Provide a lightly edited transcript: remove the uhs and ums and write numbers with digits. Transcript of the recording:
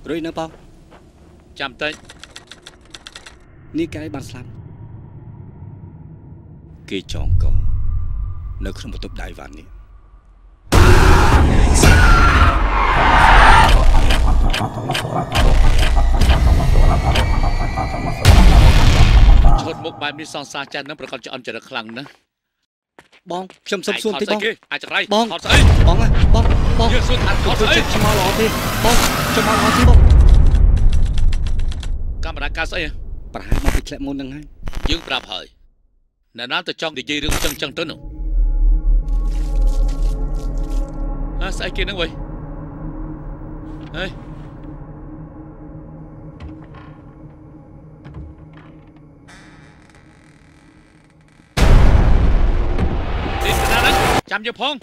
រួយនៅបងចាំតិចនេះគេបានស្លាប់គេចងកនៅក្នុងបន្ទប់ដៃវ៉ាន់នេះឈុតមុខបែបនេះសង្សារចាស់នឹងប្រកាសជាអន់ចរិតខ្លាំងណាស់បងខ្ញុំសុំសួរតិចបងអាចចរៃបងថតស្អីបងយើងសួរថាថតស្អីខ្ញុំមកល្អទេបងខ្ញុំមកល្អទេបងកាមេរ៉ាកាស្អីប្រហែលមកពីធ្លាក់មុនហ្នឹងហើយយើងប្រាប់ហើយណែណាទៅចង់និយាយរឿងចឹងទៅនោះស្អីគេហ្នឹងវិញហេចាំយកផង